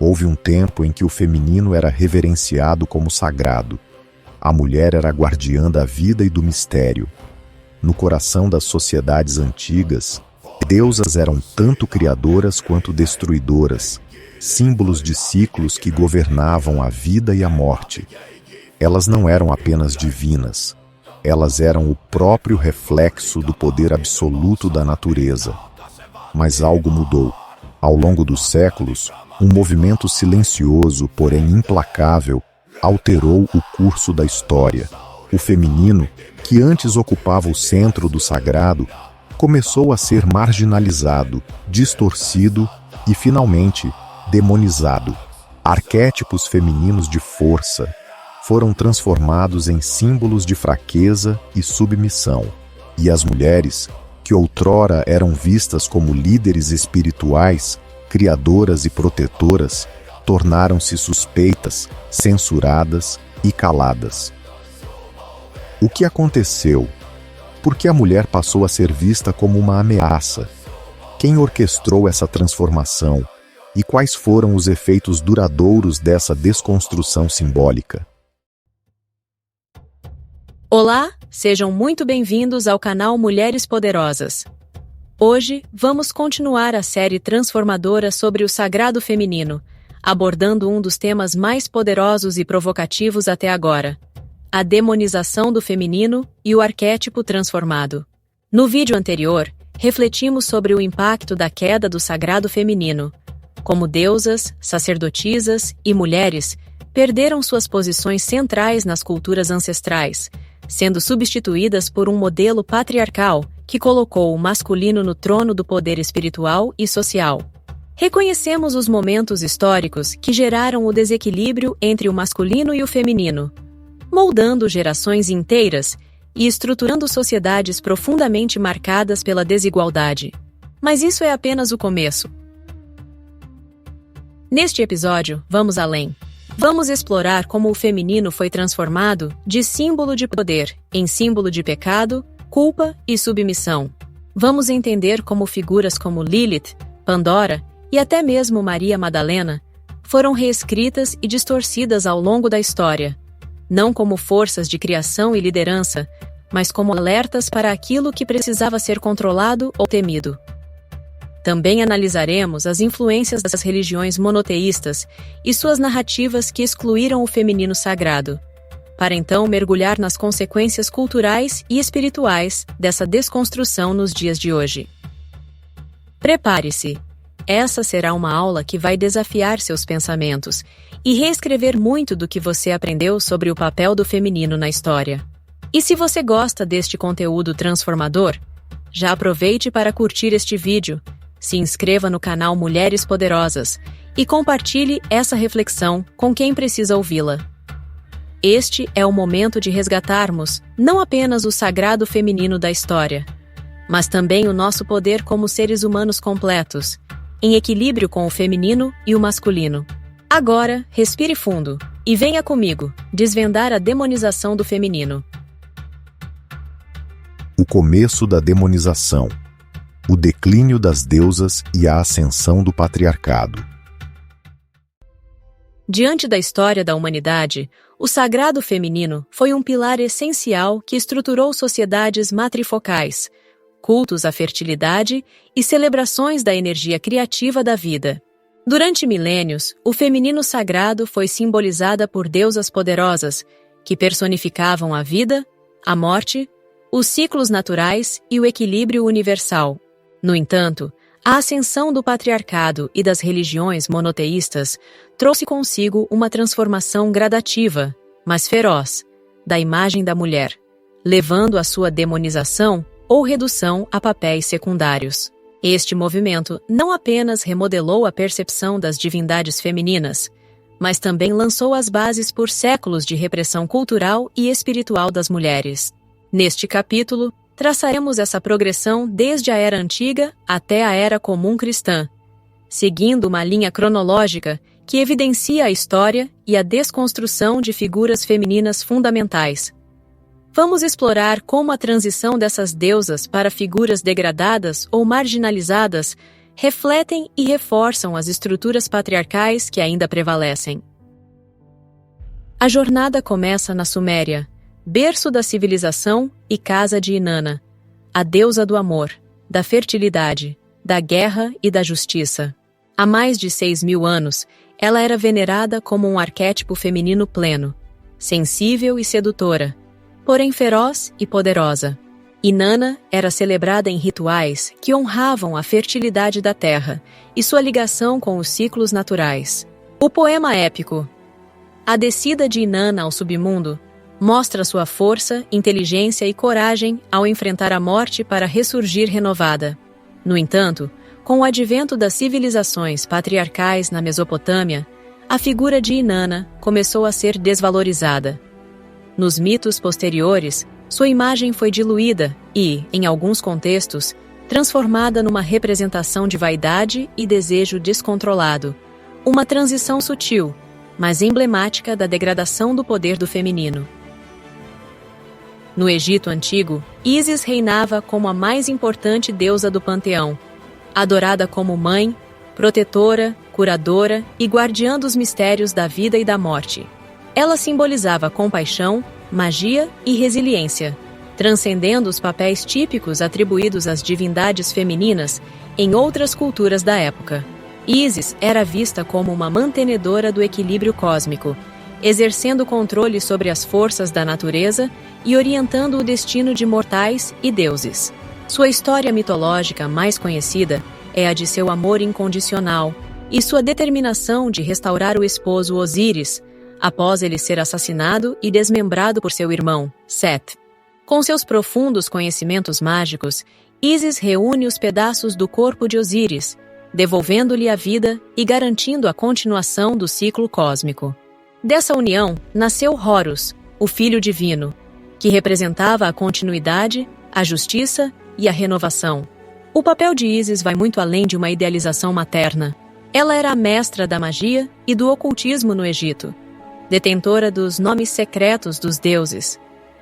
Houve um tempo em que o feminino era reverenciado como sagrado. A mulher era a guardiã da vida e do mistério. No coração das sociedades antigas, deusas eram tanto criadoras quanto destruidoras, símbolos de ciclos que governavam a vida e a morte. Elas não eram apenas divinas, elas eram o próprio reflexo do poder absoluto da natureza. Mas algo mudou. Ao longo dos séculos, um movimento silencioso, porém implacável, alterou o curso da história. O feminino, que antes ocupava o centro do sagrado, começou a ser marginalizado, distorcido e, finalmente, demonizado. Arquétipos femininos de força foram transformados em símbolos de fraqueza e submissão. E as mulheres, que outrora eram vistas como líderes espirituais, criadoras e protetoras, tornaram-se suspeitas, censuradas e caladas. O que aconteceu? Por que a mulher passou a ser vista como uma ameaça? Quem orquestrou essa transformação? E quais foram os efeitos duradouros dessa desconstrução simbólica? Olá, sejam muito bem-vindos ao canal Mulheres Poderosas. Hoje, vamos continuar a série transformadora sobre o sagrado feminino, abordando um dos temas mais poderosos e provocativos até agora: a demonização do feminino e o arquétipo transformado. No vídeo anterior, refletimos sobre o impacto da queda do sagrado feminino, como deusas, sacerdotisas e mulheres perderam suas posições centrais nas culturas ancestrais, sendo substituídas por um modelo patriarcal que colocou o masculino no trono do poder espiritual e social. Reconhecemos os momentos históricos que geraram o desequilíbrio entre o masculino e o feminino, moldando gerações inteiras e estruturando sociedades profundamente marcadas pela desigualdade. Mas isso é apenas o começo. Neste episódio, vamos além. Vamos explorar como o feminino foi transformado de símbolo de poder em símbolo de pecado, culpa e submissão. Vamos entender como figuras como Lilith, Pandora e até mesmo Maria Madalena foram reescritas e distorcidas ao longo da história, não como forças de criação e liderança, mas como alertas para aquilo que precisava ser controlado ou temido. Também analisaremos as influências das religiões monoteístas e suas narrativas que excluíram o feminino sagrado, para então mergulhar nas consequências culturais e espirituais dessa desconstrução nos dias de hoje. Prepare-se! Essa será uma aula que vai desafiar seus pensamentos e reescrever muito do que você aprendeu sobre o papel do feminino na história. E se você gosta deste conteúdo transformador, já aproveite para curtir este vídeo, se inscreva no canal Mulheres Poderosas e compartilhe essa reflexão com quem precisa ouvi-la. Este é o momento de resgatarmos não apenas o sagrado feminino da história, mas também o nosso poder como seres humanos completos, em equilíbrio com o feminino e o masculino. Agora, respire fundo e venha comigo desvendar a demonização do feminino. O começo da demonização. O declínio das deusas e a ascensão do patriarcado. Diante da história da humanidade, o sagrado feminino foi um pilar essencial que estruturou sociedades matrifocais, cultos à fertilidade e celebrações da energia criativa da vida. Durante milênios, o feminino sagrado foi simbolizada por deusas poderosas, que personificavam a vida, a morte, os ciclos naturais e o equilíbrio universal. No entanto, a ascensão do patriarcado e das religiões monoteístas trouxe consigo uma transformação gradativa, mas feroz, da imagem da mulher, levando à sua demonização ou redução a papéis secundários. Este movimento não apenas remodelou a percepção das divindades femininas, mas também lançou as bases por séculos de repressão cultural e espiritual das mulheres. Neste capítulo, traçaremos essa progressão desde a Era Antiga até a Era Comum Cristã, seguindo uma linha cronológica que evidencia a história e a desconstrução de figuras femininas fundamentais. Vamos explorar como a transição dessas deusas para figuras degradadas ou marginalizadas refletem e reforçam as estruturas patriarcais que ainda prevalecem. A jornada começa na Suméria, berço da civilização e casa de Inanna, a deusa do amor, da fertilidade, da guerra e da justiça. Há mais de 6.000 anos, ela era venerada como um arquétipo feminino pleno, sensível e sedutora, porém feroz e poderosa. Inanna era celebrada em rituais que honravam a fertilidade da terra e sua ligação com os ciclos naturais. O poema épico A Descida de Inanna ao Submundo mostra sua força, inteligência e coragem ao enfrentar a morte para ressurgir renovada. No entanto, com o advento das civilizações patriarcais na Mesopotâmia, a figura de Inanna começou a ser desvalorizada. Nos mitos posteriores, sua imagem foi diluída e, em alguns contextos, transformada numa representação de vaidade e desejo descontrolado, uma transição sutil, mas emblemática da degradação do poder do feminino. No Egito Antigo, Ísis reinava como a mais importante deusa do panteão, adorada como mãe, protetora, curadora e guardiã dos mistérios da vida e da morte. Ela simbolizava compaixão, magia e resiliência, transcendendo os papéis típicos atribuídos às divindades femininas em outras culturas da época. Ísis era vista como uma mantenedora do equilíbrio cósmico, exercendo controle sobre as forças da natureza e orientando o destino de mortais e deuses. Sua história mitológica mais conhecida é a de seu amor incondicional e sua determinação de restaurar o esposo Osíris, após ele ser assassinado e desmembrado por seu irmão, Seth. Com seus profundos conhecimentos mágicos, Ísis reúne os pedaços do corpo de Osíris, devolvendo-lhe a vida e garantindo a continuação do ciclo cósmico. Dessa união nasceu Horus, o Filho Divino, que representava a continuidade, a justiça e a renovação. O papel de Ísis vai muito além de uma idealização materna. Ela era a mestra da magia e do ocultismo no Egito, detentora dos nomes secretos dos deuses,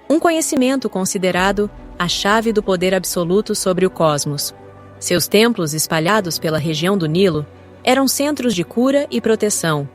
um conhecimento considerado a chave do poder absoluto sobre o cosmos. Seus templos, espalhados pela região do Nilo, eram centros de cura e proteção,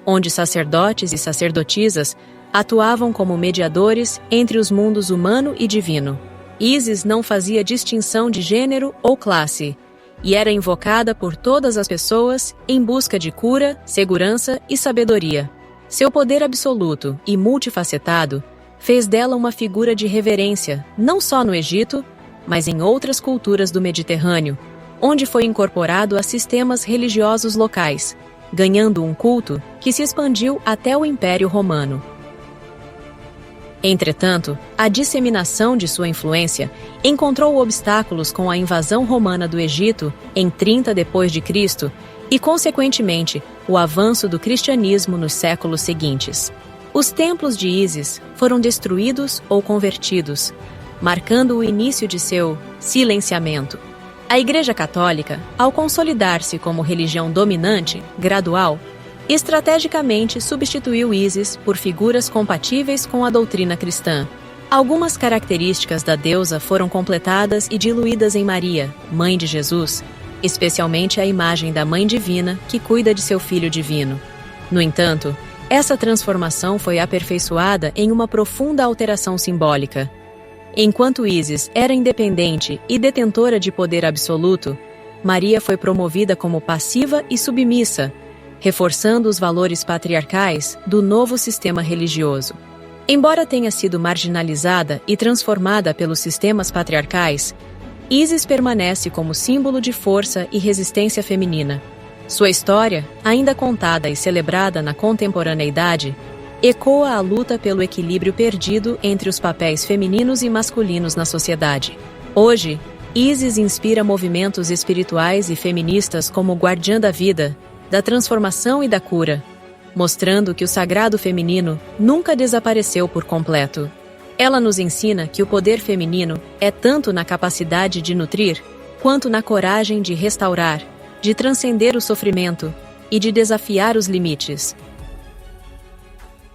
onde sacerdotes e sacerdotisas atuavam como mediadores entre os mundos humano e divino. Ísis não fazia distinção de gênero ou classe, e era invocada por todas as pessoas em busca de cura, segurança e sabedoria. Seu poder absoluto e multifacetado fez dela uma figura de reverência, não só no Egito, mas em outras culturas do Mediterrâneo, onde foi incorporado a sistemas religiosos locais, ganhando um culto que se expandiu até o Império Romano. Entretanto, a disseminação de sua influência encontrou obstáculos com a invasão romana do Egito em 30 d.C. e, consequentemente, o avanço do cristianismo nos séculos seguintes. Os templos de Ísis foram destruídos ou convertidos, marcando o início de seu silenciamento. A Igreja Católica, ao consolidar-se como religião dominante, gradual, estrategicamente substituiu Ísis por figuras compatíveis com a doutrina cristã. Algumas características da deusa foram completadas e diluídas em Maria, mãe de Jesus, especialmente a imagem da Mãe Divina que cuida de seu Filho Divino. No entanto, essa transformação foi aperfeiçoada em uma profunda alteração simbólica. Enquanto Ísis era independente e detentora de poder absoluto, Maria foi promovida como passiva e submissa, reforçando os valores patriarcais do novo sistema religioso. Embora tenha sido marginalizada e transformada pelos sistemas patriarcais, Ísis permanece como símbolo de força e resistência feminina. Sua história, ainda contada e celebrada na contemporaneidade, ecoa a luta pelo equilíbrio perdido entre os papéis femininos e masculinos na sociedade. Hoje, Ísis inspira movimentos espirituais e feministas como guardiã da vida, da transformação e da cura, mostrando que o sagrado feminino nunca desapareceu por completo. Ela nos ensina que o poder feminino é tanto na capacidade de nutrir, quanto na coragem de restaurar, de transcender o sofrimento e de desafiar os limites.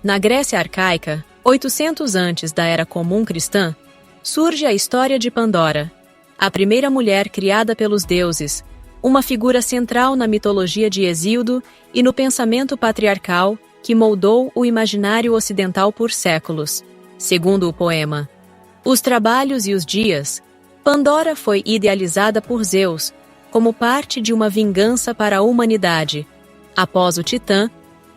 Na Grécia arcaica, 800 antes da Era Comum cristã, surge a história de Pandora, a primeira mulher criada pelos deuses, uma figura central na mitologia de Hesíodo e no pensamento patriarcal que moldou o imaginário ocidental por séculos. Segundo o poema Os Trabalhos e os Dias, Pandora foi idealizada por Zeus como parte de uma vingança para a humanidade. Após o Titã,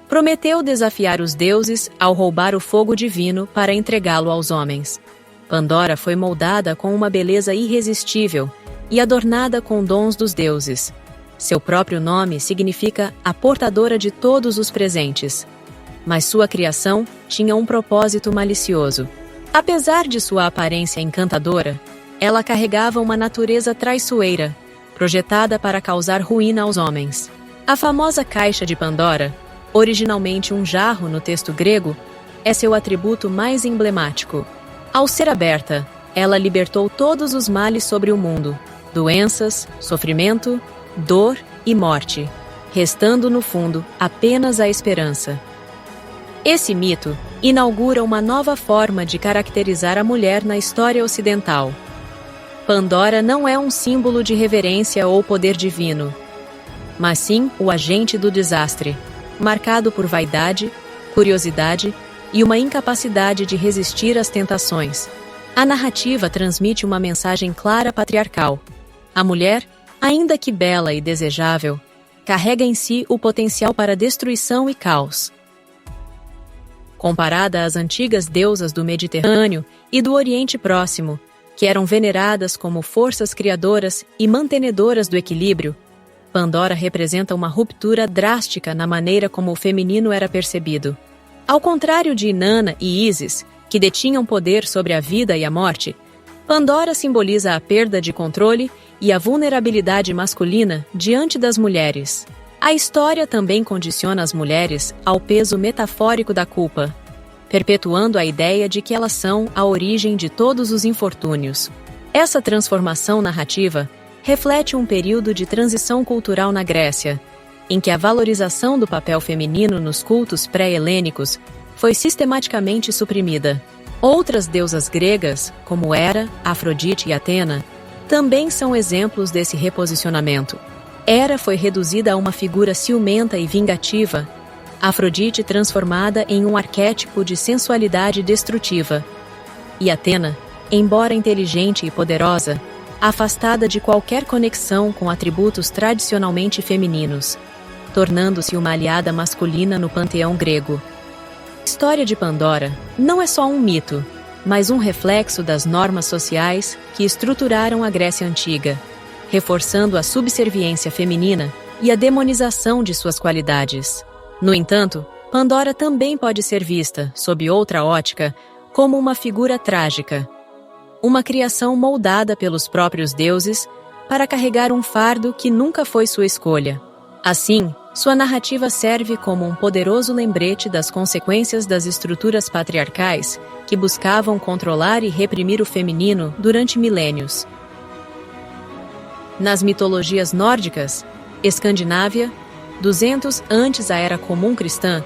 Prometeu desafiar os deuses ao roubar o fogo divino para entregá-lo aos homens. Pandora foi moldada com uma beleza irresistível e adornada com dons dos deuses. Seu próprio nome significa a portadora de todos os presentes. Mas sua criação tinha um propósito malicioso. Apesar de sua aparência encantadora, ela carregava uma natureza traiçoeira, projetada para causar ruína aos homens. A famosa Caixa de Pandora, originalmente um jarro no texto grego, é seu atributo mais emblemático. Ao ser aberta, ela libertou todos os males sobre o mundo, doenças, sofrimento, dor e morte, restando no fundo apenas a esperança. Esse mito inaugura uma nova forma de caracterizar a mulher na história ocidental. Pandora não é um símbolo de reverência ou poder divino, mas sim o agente do desastre, marcado por vaidade, curiosidade e uma incapacidade de resistir às tentações. A narrativa transmite uma mensagem clara patriarcal. A mulher, ainda que bela e desejável, carrega em si o potencial para destruição e caos. Comparada às antigas deusas do Mediterrâneo e do Oriente Próximo, que eram veneradas como forças criadoras e mantenedoras do equilíbrio, Pandora representa uma ruptura drástica na maneira como o feminino era percebido. Ao contrário de Inanna e Ísis, que detinham poder sobre a vida e a morte, Pandora simboliza a perda de controle e a vulnerabilidade masculina diante das mulheres. A história também condiciona as mulheres ao peso metafórico da culpa, perpetuando a ideia de que elas são a origem de todos os infortúnios. Essa transformação narrativa reflete um período de transição cultural na Grécia, em que a valorização do papel feminino nos cultos pré-helênicos foi sistematicamente suprimida. Outras deusas gregas, como Hera, Afrodite e Atena, também são exemplos desse reposicionamento. Hera foi reduzida a uma figura ciumenta e vingativa, Afrodite transformada em um arquétipo de sensualidade destrutiva, e Atena, embora inteligente e poderosa, afastada de qualquer conexão com atributos tradicionalmente femininos, tornando-se uma aliada masculina no panteão grego. A história de Pandora não é só um mito, mas um reflexo das normas sociais que estruturaram a Grécia Antiga, reforçando a subserviência feminina e a demonização de suas qualidades. No entanto, Pandora também pode ser vista, sob outra ótica, como uma figura trágica, uma criação moldada pelos próprios deuses para carregar um fardo que nunca foi sua escolha. Assim, sua narrativa serve como um poderoso lembrete das consequências das estruturas patriarcais que buscavam controlar e reprimir o feminino durante milênios. Nas mitologias nórdicas, Escandinávia, 200 antes da Era Comum Cristã,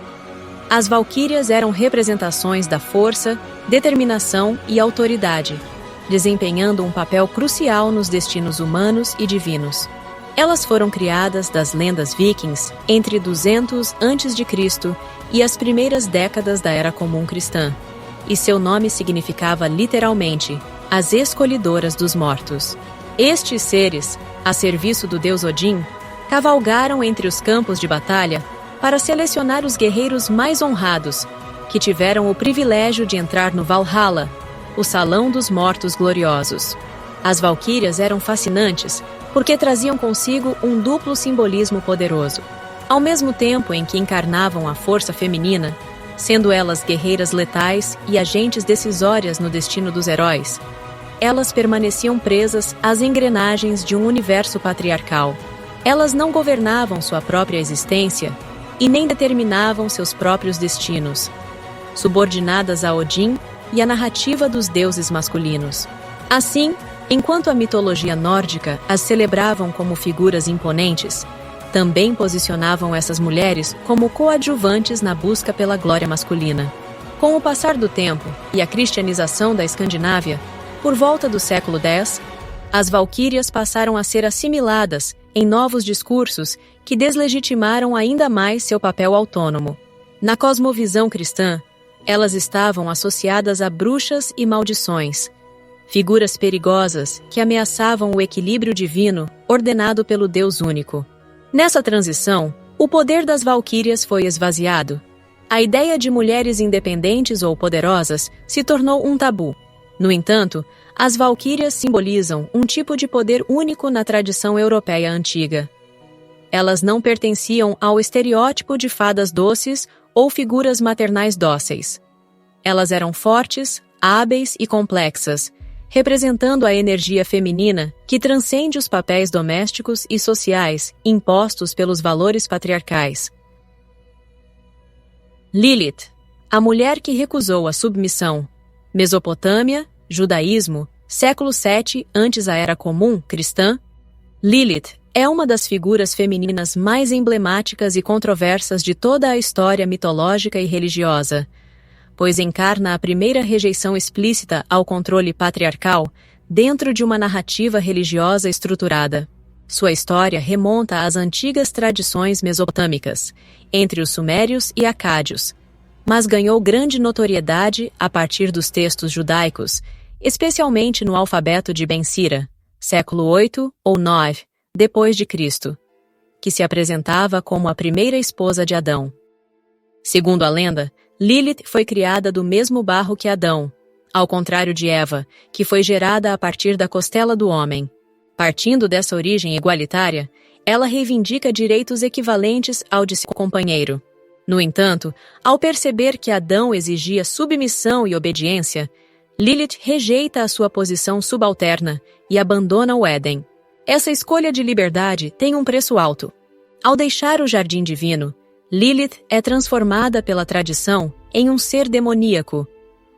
as valquírias eram representações da força, determinação e autoridade, desempenhando um papel crucial nos destinos humanos e divinos. Elas foram criadas das lendas vikings entre 200 a.C. e as primeiras décadas da Era Comum Cristã, e seu nome significava literalmente as escolhidoras dos mortos. Estes seres, a serviço do deus Odin, cavalgaram entre os campos de batalha para selecionar os guerreiros mais honrados, que tiveram o privilégio de entrar no Valhalla, o Salão dos Mortos Gloriosos. As valquírias eram fascinantes porque traziam consigo um duplo simbolismo poderoso. Ao mesmo tempo em que encarnavam a força feminina, sendo elas guerreiras letais e agentes decisórias no destino dos heróis, elas permaneciam presas às engrenagens de um universo patriarcal. Elas não governavam sua própria existência e nem determinavam seus próprios destinos, subordinadas a Odin e a narrativa dos deuses masculinos. Assim, enquanto a mitologia nórdica as celebravam como figuras imponentes, também posicionavam essas mulheres como coadjuvantes na busca pela glória masculina. Com o passar do tempo e a cristianização da Escandinávia, por volta do século X, As valquírias passaram a ser assimiladas em novos discursos que deslegitimaram ainda mais seu papel autônomo. Na cosmovisão cristã, elas estavam associadas a bruxas e maldições, figuras perigosas que ameaçavam o equilíbrio divino ordenado pelo Deus único. Nessa transição, o poder das valquírias foi esvaziado. A ideia de mulheres independentes ou poderosas se tornou um tabu. No entanto, as valquírias simbolizam um tipo de poder único na tradição europeia antiga. Elas não pertenciam ao estereótipo de fadas doces ou figuras maternais dóceis. Elas eram fortes, hábeis e complexas, representando a energia feminina que transcende os papéis domésticos e sociais impostos pelos valores patriarcais. Lilith, a mulher que recusou a submissão. Mesopotâmia, Judaísmo, século VII antes da Era Comum cristã. Lilith é uma das figuras femininas mais emblemáticas e controversas de toda a história mitológica e religiosa, pois encarna a primeira rejeição explícita ao controle patriarcal dentro de uma narrativa religiosa estruturada. Sua história remonta às antigas tradições mesopotâmicas, entre os sumérios e acádios, mas ganhou grande notoriedade a partir dos textos judaicos, especialmente no alfabeto de Ben-Sira, século VIII ou IX, depois de Cristo, que se apresentava como a primeira esposa de Adão. Segundo a lenda, Lilith foi criada do mesmo barro que Adão, ao contrário de Eva, que foi gerada a partir da costela do homem. Partindo dessa origem igualitária, ela reivindica direitos equivalentes ao de seu companheiro. No entanto, ao perceber que Adão exigia submissão e obediência, Lilith rejeita a sua posição subalterna e abandona o Éden. Essa escolha de liberdade tem um preço alto. Ao deixar o jardim divino, Lilith é transformada pela tradição em um ser demoníaco,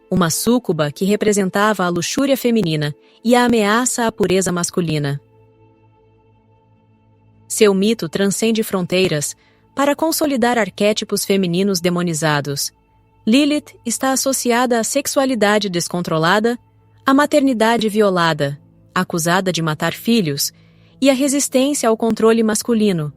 uma súcuba que representava a luxúria feminina e a ameaça à pureza masculina. Seu mito transcende fronteiras para consolidar arquétipos femininos demonizados. Lilith está associada à sexualidade descontrolada, à maternidade violada, acusada de matar filhos, e à resistência ao controle masculino.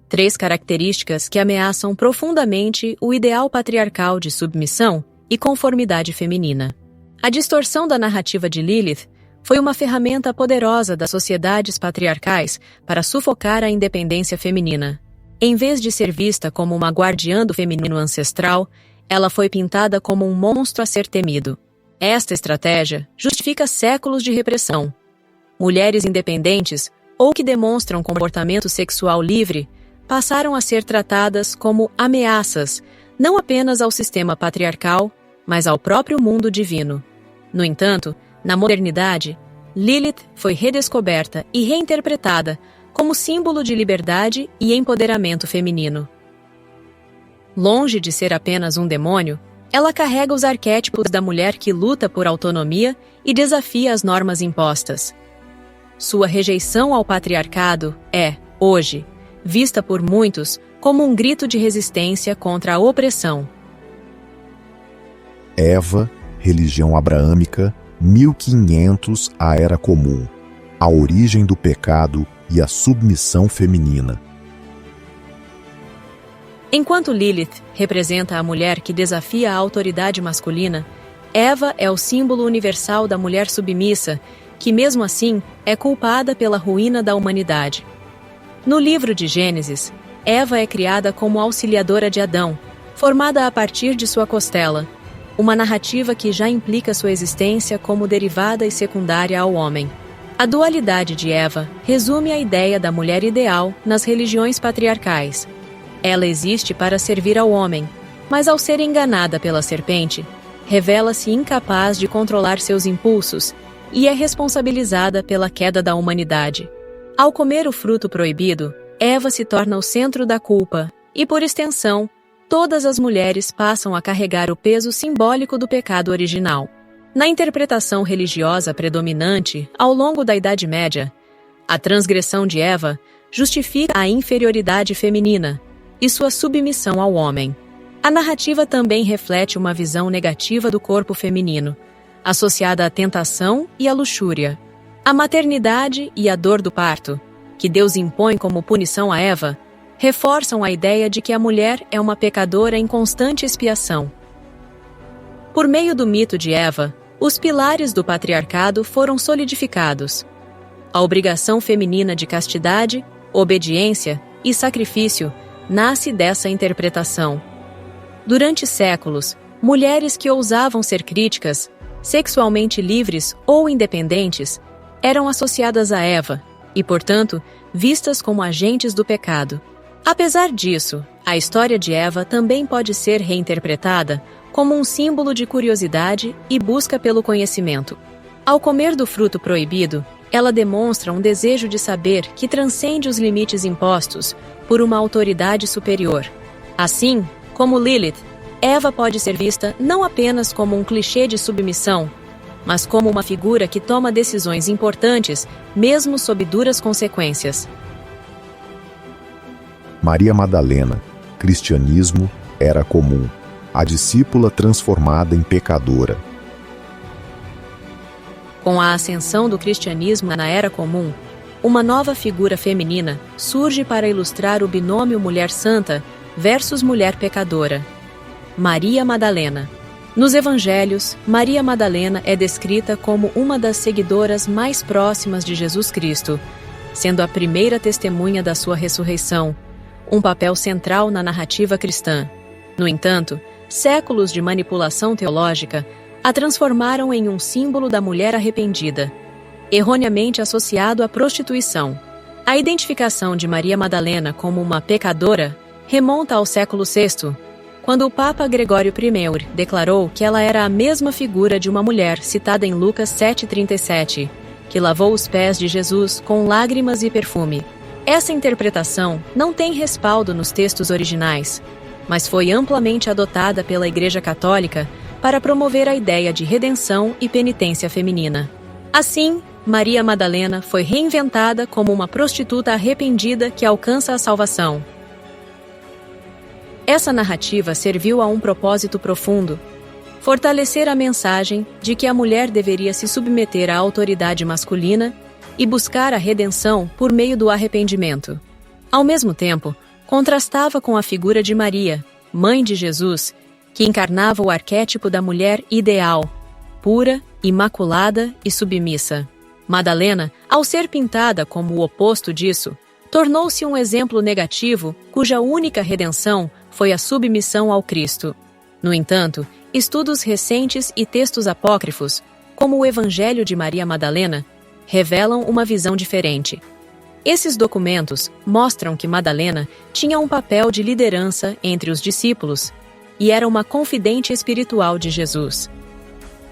3 características que ameaçam profundamente o ideal patriarcal de submissão e conformidade feminina. A distorção da narrativa de Lilith foi uma ferramenta poderosa das sociedades patriarcais para sufocar a independência feminina. Em vez de ser vista como uma guardiã do feminino ancestral, ela foi pintada como um monstro a ser temido. Esta estratégia justifica séculos de repressão. Mulheres independentes ou que demonstram comportamento sexual livre passaram a ser tratadas como ameaças, não apenas ao sistema patriarcal, mas ao próprio mundo divino. No entanto, na modernidade, Lilith foi redescoberta e reinterpretada como símbolo de liberdade e empoderamento feminino. Longe de ser apenas um demônio, ela carrega os arquétipos da mulher que luta por autonomia e desafia as normas impostas. Sua rejeição ao patriarcado é, hoje, vista por muitos como um grito de resistência contra a opressão. Eva, religião abraâmica, 1500 à Era Comum, a origem do pecado e a submissão feminina. Enquanto Lilith representa a mulher que desafia a autoridade masculina, Eva é o símbolo universal da mulher submissa, que mesmo assim é culpada pela ruína da humanidade. No livro de Gênesis, Eva é criada como auxiliadora de Adão, formada a partir de sua costela, uma narrativa que já implica sua existência como derivada e secundária ao homem. A dualidade de Eva resume a ideia da mulher ideal nas religiões patriarcais. Ela existe para servir ao homem, mas ao ser enganada pela serpente, revela-se incapaz de controlar seus impulsos e é responsabilizada pela queda da humanidade. Ao comer o fruto proibido, Eva se torna o centro da culpa e, por extensão, todas as mulheres passam a carregar o peso simbólico do pecado original. Na interpretação religiosa predominante ao longo da Idade Média, a transgressão de Eva justifica a inferioridade feminina e sua submissão ao homem. A narrativa também reflete uma visão negativa do corpo feminino, associada à tentação e à luxúria. A maternidade e a dor do parto, que Deus impõe como punição a Eva, reforçam a ideia de que a mulher é uma pecadora em constante expiação. Por meio do mito de Eva, os pilares do patriarcado foram solidificados. A obrigação feminina de castidade, obediência e sacrifício nasce dessa interpretação. Durante séculos, mulheres que ousavam ser críticas, sexualmente livres ou independentes, eram associadas a Eva e, portanto, vistas como agentes do pecado. Apesar disso, a história de Eva também pode ser reinterpretada como um símbolo de curiosidade e busca pelo conhecimento. Ao comer do fruto proibido, ela demonstra um desejo de saber que transcende os limites impostos por uma autoridade superior. Assim, como Lilith, Eva pode ser vista não apenas como um clichê de submissão, mas como uma figura que toma decisões importantes, mesmo sob duras consequências. Maria Madalena, cristianismo era comum. A discípula transformada em pecadora. Com a ascensão do cristianismo na Era Comum, uma nova figura feminina surge para ilustrar o binômio mulher santa versus mulher pecadora. Maria Madalena. Nos Evangelhos, Maria Madalena é descrita como uma das seguidoras mais próximas de Jesus Cristo, sendo a primeira testemunha da sua ressurreição, um papel central na narrativa cristã. No entanto, séculos de manipulação teológica a transformaram em um símbolo da mulher arrependida, erroneamente associado à prostituição. A identificação de Maria Madalena como uma pecadora remonta ao século VI, quando o Papa Gregório I declarou que ela era a mesma figura de uma mulher citada em Lucas 7,37, que lavou os pés de Jesus com lágrimas e perfume. Essa interpretação não tem respaldo nos textos originais, mas foi amplamente adotada pela Igreja Católica para promover a ideia de redenção e penitência feminina. Assim, Maria Madalena foi reinventada como uma prostituta arrependida que alcança a salvação. Essa narrativa serviu a um propósito profundo: fortalecer a mensagem de que a mulher deveria se submeter à autoridade masculina e buscar a redenção por meio do arrependimento. Ao mesmo tempo, contrastava com a figura de Maria, mãe de Jesus, que encarnava o arquétipo da mulher ideal, pura, imaculada e submissa. Madalena, ao ser pintada como o oposto disso, tornou-se um exemplo negativo cuja única redenção foi a submissão ao Cristo. No entanto, estudos recentes e textos apócrifos, como o Evangelho de Maria Madalena, revelam uma visão diferente. Esses documentos mostram que Madalena tinha um papel de liderança entre os discípulos e era uma confidente espiritual de Jesus.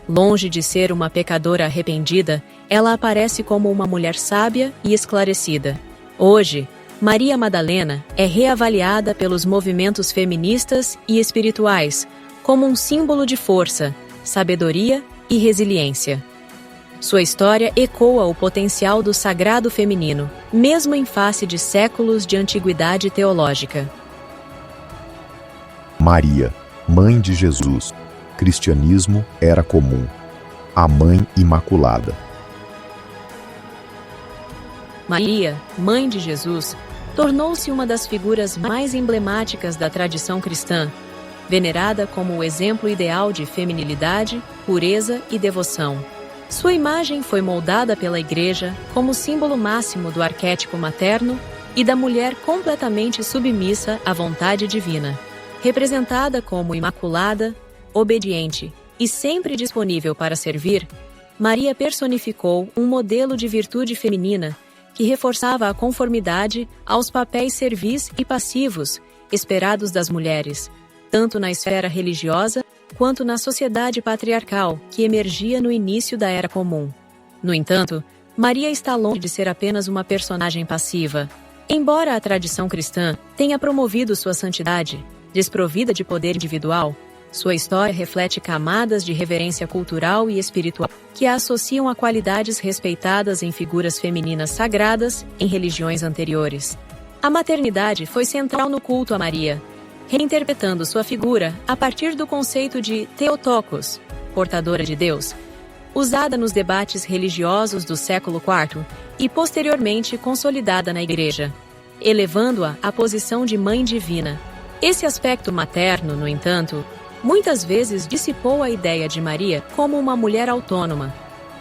Longe de ser uma pecadora arrependida, ela aparece como uma mulher sábia e esclarecida. Hoje, Maria Madalena é reavaliada pelos movimentos feministas e espirituais como um símbolo de força, sabedoria e resiliência. Sua história ecoa o potencial do sagrado feminino, mesmo em face de séculos de antiguidade teológica. Maria, mãe de Jesus. Cristianismo era comum. A mãe imaculada. Maria, mãe de Jesus, tornou-se uma das figuras mais emblemáticas da tradição cristã, venerada como o exemplo ideal de feminilidade, pureza e devoção. Sua imagem foi moldada pela Igreja como símbolo máximo do arquétipo materno e da mulher completamente submissa à vontade divina. Representada como imaculada, obediente e sempre disponível para servir, Maria personificou um modelo de virtude feminina que reforçava a conformidade aos papéis servis e passivos esperados das mulheres, tanto na esfera religiosa quanto na sociedade patriarcal que emergia no início da Era Comum. No entanto, Maria está longe de ser apenas uma personagem passiva. Embora a tradição cristã tenha promovido sua santidade, desprovida de poder individual, sua história reflete camadas de reverência cultural e espiritual que a associam a qualidades respeitadas em figuras femininas sagradas em religiões anteriores. A maternidade foi central no culto a Maria, reinterpretando sua figura a partir do conceito de Theotokos, portadora de Deus, usada nos debates religiosos do século IV e posteriormente consolidada na Igreja, elevando-a à posição de mãe divina. Esse aspecto materno, no entanto, muitas vezes dissipou a ideia de Maria como uma mulher autônoma,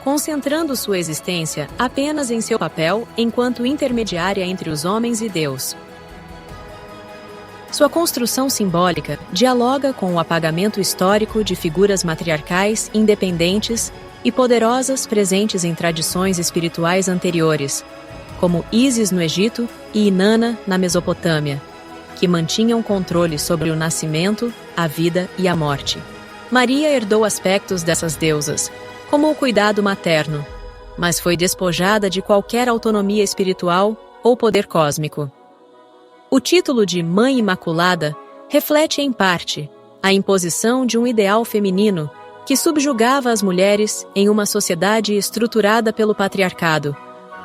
concentrando sua existência apenas em seu papel enquanto intermediária entre os homens e Deus. Sua construção simbólica dialoga com o apagamento histórico de figuras matriarcais independentes e poderosas presentes em tradições espirituais anteriores, como Ísis no Egito e Inanna na Mesopotâmia, que mantinham controle sobre o nascimento, a vida e a morte. Maria herdou aspectos dessas deusas, como o cuidado materno, mas foi despojada de qualquer autonomia espiritual ou poder cósmico. O título de Mãe Imaculada reflete, em parte, a imposição de um ideal feminino que subjugava as mulheres em uma sociedade estruturada pelo patriarcado,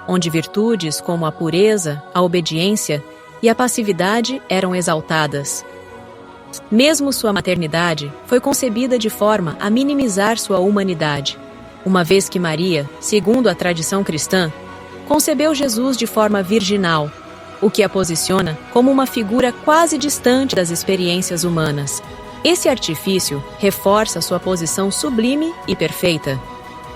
onde virtudes como a pureza, a obediência e a passividade eram exaltadas. Mesmo sua maternidade foi concebida de forma a minimizar sua humanidade, uma vez que Maria, segundo a tradição cristã, concebeu Jesus de forma virginal, o que a posiciona como uma figura quase distante das experiências humanas. Esse artifício reforça sua posição sublime e perfeita,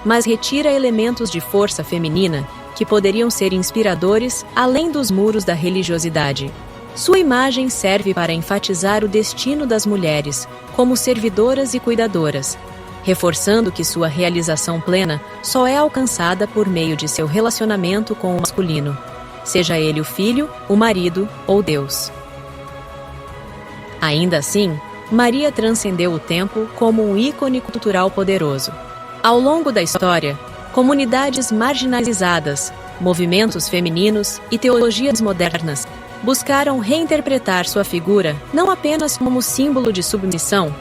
mas retira elementos de força feminina que poderiam ser inspiradores além dos muros da religiosidade. Sua imagem serve para enfatizar o destino das mulheres como servidoras e cuidadoras, reforçando que sua realização plena só é alcançada por meio de seu relacionamento com o masculino, seja ele o filho, o marido ou Deus. Ainda assim, Maria transcendeu o tempo como um ícone cultural poderoso. Ao longo da história, comunidades marginalizadas, movimentos femininos e teologias modernas buscaram reinterpretar sua figura não apenas como símbolo de submissão,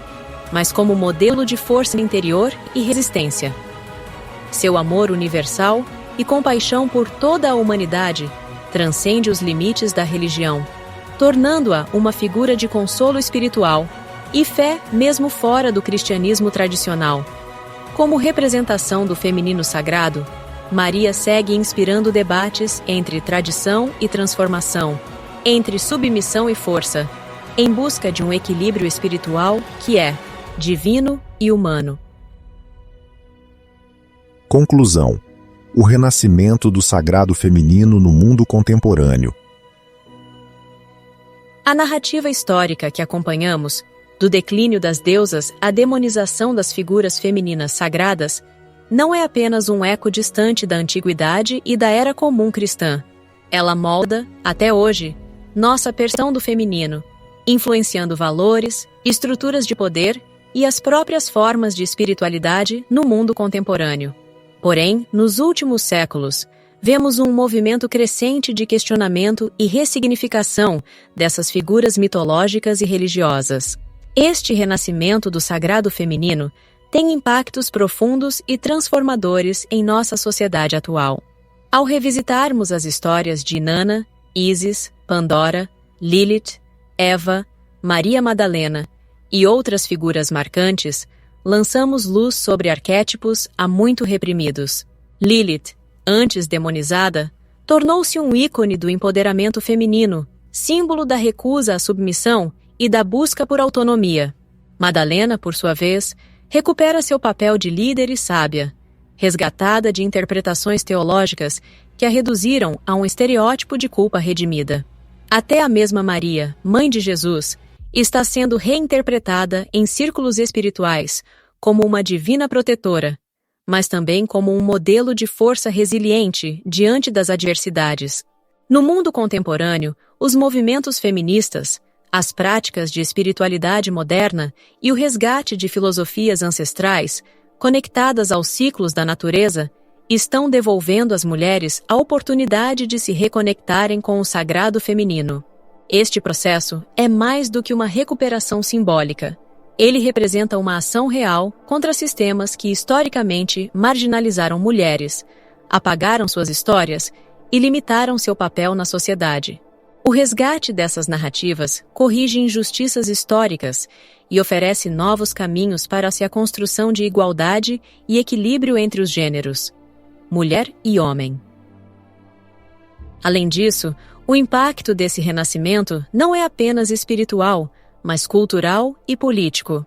mas como modelo de força interior e resistência. Seu amor universal e compaixão por toda a humanidade transcende os limites da religião, tornando-a uma figura de consolo espiritual e fé mesmo fora do cristianismo tradicional. Como representação do feminino sagrado, Maria segue inspirando debates entre tradição e transformação, entre submissão e força, em busca de um equilíbrio espiritual que é divino e humano. Conclusão: o renascimento do sagrado feminino no mundo contemporâneo. A narrativa histórica que acompanhamos, do declínio das deusas à demonização das figuras femininas sagradas, não é apenas um eco distante da antiguidade e da era comum cristã. Ela molda, até hoje, nossa percepção do feminino, influenciando valores, estruturas de poder e as próprias formas de espiritualidade no mundo contemporâneo. Porém, nos últimos séculos, vemos um movimento crescente de questionamento e ressignificação dessas figuras mitológicas e religiosas. Este renascimento do sagrado feminino tem impactos profundos e transformadores em nossa sociedade atual. Ao revisitarmos as histórias de Inanna, Ísis, Pandora, Lilith, Eva, Maria Madalena e outras figuras marcantes, lançamos luz sobre arquétipos há muito reprimidos. Lilith, antes demonizada, tornou-se um ícone do empoderamento feminino, símbolo da recusa à submissão e da busca por autonomia. Madalena, por sua vez, recupera seu papel de líder e sábia, resgatada de interpretações teológicas que a reduziram a um estereótipo de culpa redimida. Até a mesma Maria, mãe de Jesus, está sendo reinterpretada em círculos espirituais como uma divina protetora, mas também como um modelo de força resiliente diante das adversidades. No mundo contemporâneo, os movimentos feministas, as práticas de espiritualidade moderna e o resgate de filosofias ancestrais, conectadas aos ciclos da natureza, estão devolvendo às mulheres a oportunidade de se reconectarem com o sagrado feminino. Este processo é mais do que uma recuperação simbólica. Ele representa uma ação real contra sistemas que historicamente marginalizaram mulheres, apagaram suas histórias e limitaram seu papel na sociedade. O resgate dessas narrativas corrige injustiças históricas e oferece novos caminhos para a construção de igualdade e equilíbrio entre os gêneros, mulher e homem. Além disso, o impacto desse renascimento não é apenas espiritual, mas cultural e político.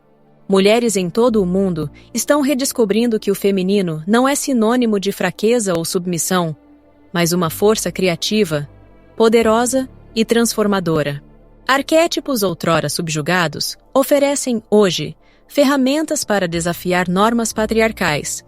Mulheres em todo o mundo estão redescobrindo que o feminino não é sinônimo de fraqueza ou submissão, mas uma força criativa, poderosa e transformadora. Arquétipos outrora subjugados oferecem, hoje, ferramentas para desafiar normas patriarcais,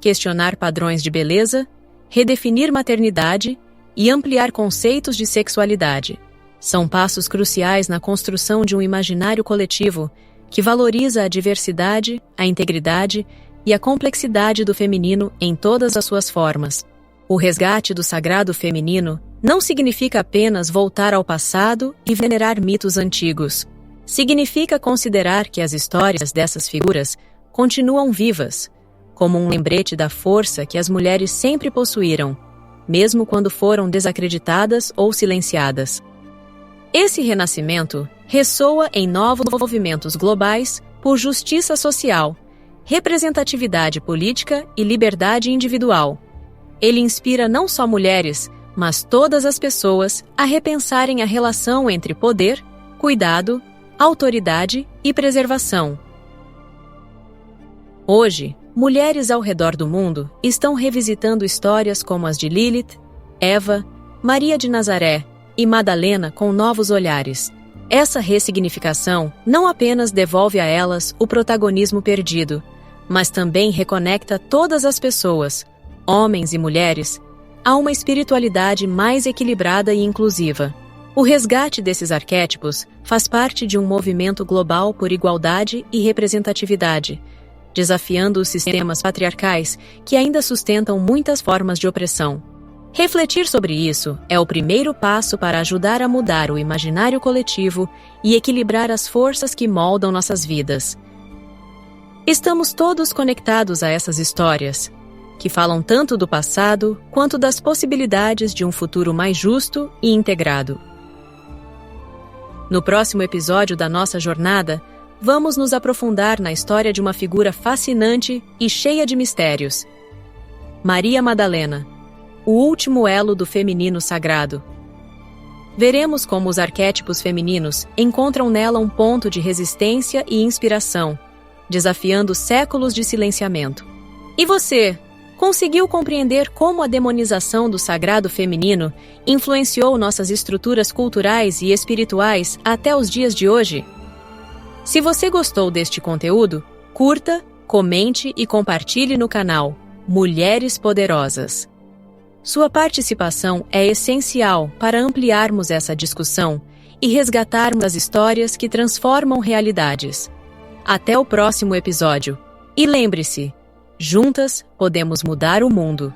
questionar padrões de beleza, redefinir maternidade e ampliar conceitos de sexualidade. São passos cruciais na construção de um imaginário coletivo que valoriza a diversidade, a integridade e a complexidade do feminino em todas as suas formas. O resgate do sagrado feminino não significa apenas voltar ao passado e venerar mitos antigos. Significa considerar que as histórias dessas figuras continuam vivas, como um lembrete da força que as mulheres sempre possuíram, mesmo quando foram desacreditadas ou silenciadas. Esse renascimento ressoa em novos movimentos globais por justiça social, representatividade política e liberdade individual. Ele inspira não só mulheres, mas todas as pessoas a repensarem a relação entre poder, cuidado, autoridade e preservação. Hoje, mulheres ao redor do mundo estão revisitando histórias como as de Lilith, Eva, Maria de Nazaré e Madalena com novos olhares. Essa ressignificação não apenas devolve a elas o protagonismo perdido, mas também reconecta todas as pessoas, homens e mulheres, a uma espiritualidade mais equilibrada e inclusiva. O resgate desses arquétipos faz parte de um movimento global por igualdade e representatividade, desafiando os sistemas patriarcais que ainda sustentam muitas formas de opressão. Refletir sobre isso é o primeiro passo para ajudar a mudar o imaginário coletivo e equilibrar as forças que moldam nossas vidas. Estamos todos conectados a essas histórias, que falam tanto do passado quanto das possibilidades de um futuro mais justo e integrado. No próximo episódio da nossa jornada, vamos nos aprofundar na história de uma figura fascinante e cheia de mistérios: Maria Madalena, o último elo do feminino sagrado. Veremos como os arquétipos femininos encontram nela um ponto de resistência e inspiração, desafiando séculos de silenciamento. E você, conseguiu compreender como a demonização do sagrado feminino influenciou nossas estruturas culturais e espirituais até os dias de hoje? Se você gostou deste conteúdo, curta, comente e compartilhe no canal Mulheres Poderosas. Sua participação é essencial para ampliarmos essa discussão e resgatarmos as histórias que transformam realidades. Até o próximo episódio. E lembre-se, juntas podemos mudar o mundo.